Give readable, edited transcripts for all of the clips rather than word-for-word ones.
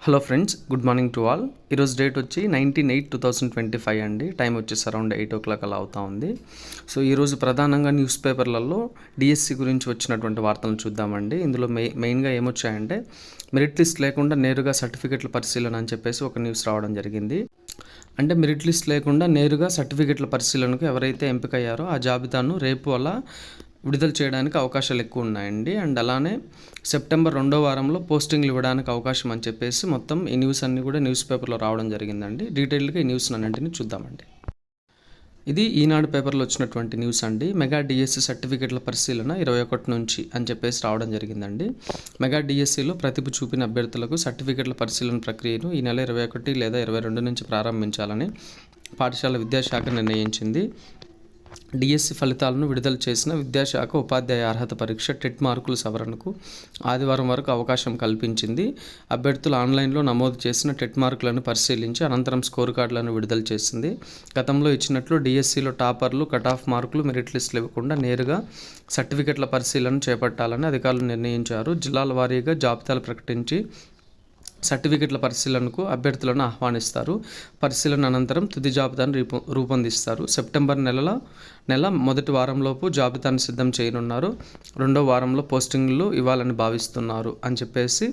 Hello friends, good morning to all. ఈరోజు date వచ్చి 19/8/2025 అండి. టైం వచ్చేసి అరౌండ్ 8 o'clock అలా అవుతా ఉంది. సో ఈరోజు ప్రధానంగా న్యూస్ పేపర్లలో డిఎస్సి గురించి వచ్చినటువంటి వార్తలను చూద్దామండి. ఇందులో మెయిన్గా ఏమొచ్చాయంటే, మెరిట్ లిస్ట్ లేకుండా నేరుగా సర్టిఫికెట్ల పరిశీలన అని చెప్పేసి ఒక న్యూస్ రావడం జరిగింది. అంటే మెరిట్ లిస్ట్ లేకుండా నేరుగా సర్టిఫికెట్ల పరిశీలనకు ఎవరైతే ఎంపికయ్యారో ఆ జాబితాను రేపు అలా విడుదల చేయడానికి అవకాశాలు ఎక్కువ ఉన్నాయండి. అండ్ అలానే సెప్టెంబర్ 2వ వారంలో పోస్టింగ్లు ఇవ్వడానికి అవకాశం అని చెప్పేసి మొత్తం ఈ న్యూస్ అన్నీ కూడా న్యూస్ పేపర్లో రావడం జరిగిందండి. డీటెయిల్గా ఈ న్యూస్ అన్నింటినీ చూద్దామండి. ఇది ఈనాడు పేపర్లో వచ్చినటువంటి న్యూస్ అండి. మెగా డిఎస్సి సర్టిఫికెట్ల పరిశీలన 21 నుంచి అని చెప్పేసి రావడం జరిగిందండి. మెగా డిఎస్సిలో ప్రతిభ చూపిన అభ్యర్థులకు సర్టిఫికెట్ల పరిశీలన ప్రక్రియను ఈ నెల 21 లేదా 22 నుంచి ప్రారంభించాలని పాఠశాల విద్యాశాఖ నిర్ణయించింది. డిఎస్సి ఫలితాలను విడుదల చేసిన విద్యాశాఖ ఉపాధ్యాయ అర్హత పరీక్ష టెట్ మార్కుల సవరణకు ఆదివారం వరకు అవకాశం కల్పించింది. అభ్యర్థులు ఆన్లైన్లో నమోదు చేసిన టెట్ మార్కులను పరిశీలించి అనంతరం స్కోర్ కార్డులను విడుదల చేసింది. గతంలో ఇచ్చినట్లు డిఎస్సిలో టాపర్లు, కట్ ఆఫ్ మార్కులు, మెరిట్ లిస్టులు ఇవ్వకుండా నేరుగా సర్టిఫికెట్ల పరిశీలన చేపట్టాలని అధికారులు నిర్ణయించారు. జిల్లాల వారీగా జాబితాలు ప్రకటించి సర్టిఫికెట్ల పరిశీలనకు అభ్యర్థులను ఆహ్వానిస్తారు. పరిశీలన అనంతరం తుది జాబితాను రూపొందిస్తారు. సెప్టెంబర్ నెల మొదటి వారంలోపు జాబితాను సిద్ధం చేయనున్నారు. 2వ వారంలో పోస్టింగ్లు ఇవ్వాలని భావిస్తున్నారు అని చెప్పేసి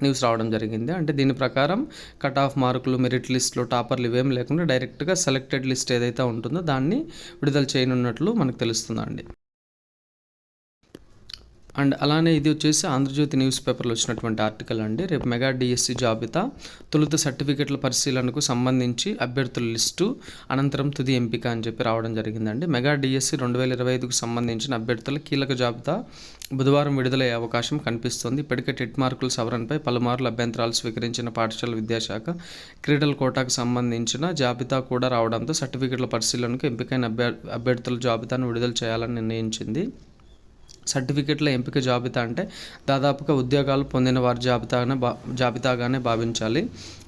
న్యూస్ రావడం జరిగింది. అంటే దీని ప్రకారం కట్ ఆఫ్ మార్కులు, మెరిట్ లిస్టులో టాపర్లు ఇవేం లేకుండా డైరెక్ట్గా సెలెక్టెడ్ లిస్ట్ ఏదైతే ఉంటుందో దాన్ని విడుదల చేయనున్నట్లు మనకు తెలుస్తుందండి. అండ్ అలానే ఇది వచ్చేసి ఆంధ్రజ్యోతి న్యూస్ పేపర్లో వచ్చినటువంటి ఆర్టికల్ అండి. రేపు మెగా డిఎస్సి జాబితా, తొలుత సర్టిఫికెట్ల పరిశీలనకు సంబంధించి అభ్యర్థుల లిస్టు, అనంతరం తుది ఎంపిక అని చెప్పి రావడం జరిగిందండి. మెగా డిఎస్సి 2025కు సంబంధించిన అభ్యర్థుల కీలక జాబితా బుధవారం విడుదలయ్యే అవకాశం కనిపిస్తోంది. ఇప్పటికే టెట్ మార్కుల సవరణపై పలుమార్లు అభ్యంతరాలు స్వీకరించిన పాఠశాల విద్యాశాఖ క్రీడల కోటాకు సంబంధించిన జాబితా కూడా రావడంతో సర్టిఫికెట్ల పరిశీలనకు ఎంపికైన అభ్యర్థుల జాబితాను విడుదల చేయాలని నిర్ణయించింది. సర్టిఫికెట్ల ఎంపిక జాబితా అంటే దాదాపుగా ఉద్యోగాలు పొందిన వారి జాబితాగానే భావించాలి.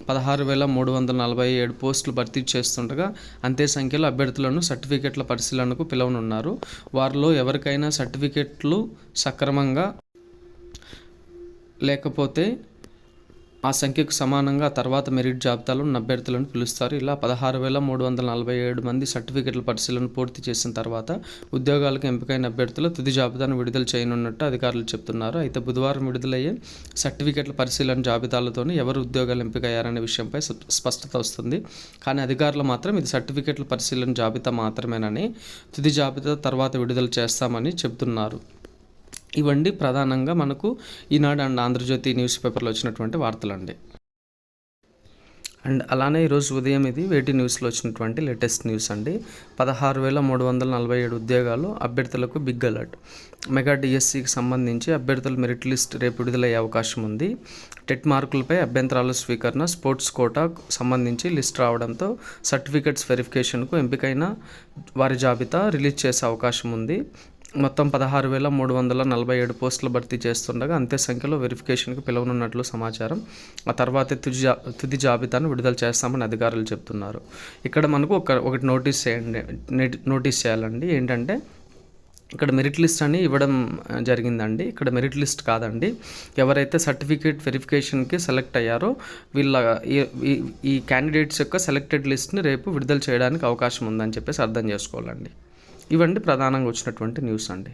16,347 పోస్టులు భర్తీ చేస్తుండగా అంతే సంఖ్యలో అభ్యర్థులను సర్టిఫికెట్ల పరిశీలనకు పిలవనున్నారు. వారిలో ఎవరికైనా సర్టిఫికెట్లు సక్రమంగా లేకపోతే ఆ సంఖ్యకు సమానంగా తర్వాత మెరిట్ జాబితాలో ఉన్న అభ్యర్థులను పిలుస్తారు. ఇలా 16,347 మంది సర్టిఫికెట్ల పరిశీలన పూర్తి చేసిన తర్వాత ఉద్యోగాలకు ఎంపికైన అభ్యర్థుల తుది జాబితాను విడుదల చేయనున్నట్టు అధికారులు చెబుతున్నారు. అయితే బుధవారం విడుదలయ్యే సర్టిఫికెట్ల పరిశీలన జాబితాలతోనే ఎవరు ఉద్యోగాలు ఎంపికయ్యారనే విషయంపై స్పష్టత వస్తుంది. కానీ అధికారులు మాత్రం ఇది సర్టిఫికెట్ల పరిశీలన జాబితా మాత్రమేనని, తుది జాబితా తర్వాత విడుదల చేస్తామని చెబుతున్నారు. ఇవండి ప్రధానంగా మనకు ఈనాడు అండ్ ఆంధ్రజ్యోతి న్యూస్ పేపర్లో వచ్చినటువంటి వార్తలండి. అండ్ అలానే ఈరోజు ఉదయం ఇది వేటి న్యూస్లో వచ్చినటువంటి లేటెస్ట్ న్యూస్ అండి. 16,347 ఉద్యోగాలు అభ్యర్థులకు బిగ్ అలర్ట్. మెగా డిఎస్సికి సంబంధించి అభ్యర్థుల మెరిట్ లిస్ట్ రేపు విడుదలయ్యే అవకాశం ఉంది. టెట్ మార్కులపై అభ్యంతరాల స్వీకరణ, స్పోర్ట్స్ కోటాకు సంబంధించి లిస్ట్ రావడంతో సర్టిఫికెట్స్ వెరిఫికేషన్కు ఎంపికైన వారి జాబితా రిలీజ్ చేసే అవకాశం ఉంది. మొత్తం 16,347 పోస్టులు భర్తీ చేస్తుండగా అంతే సంఖ్యలో వెరిఫికేషన్కి పిలవనున్నట్లు సమాచారం. ఆ తర్వాతే తుది జాబితాను విడుదల చేస్తామని అధికారులు చెప్తున్నారు. ఇక్కడ మనకు ఒకటి నోటీస్ చేయాలండి. ఏంటంటే ఇక్కడ మెరిట్ లిస్ట్ అని ఇవ్వడం జరిగిందండి. ఇక్కడ మెరిట్ లిస్ట్ కాదండి, ఎవరైతే సర్టిఫికేట్ వెరిఫికేషన్కి సెలెక్ట్ అయ్యారో వీళ్ళ ఈ క్యాండిడేట్స్ యొక్క సెలెక్టెడ్ లిస్ట్ని రేపు విడుదల చేయడానికి అవకాశం ఉందని చెప్పేసి అర్థం చేసుకోవాలండి. ఇవండి ప్రధానంగా వచ్చినటువంటి న్యూస్ అండి.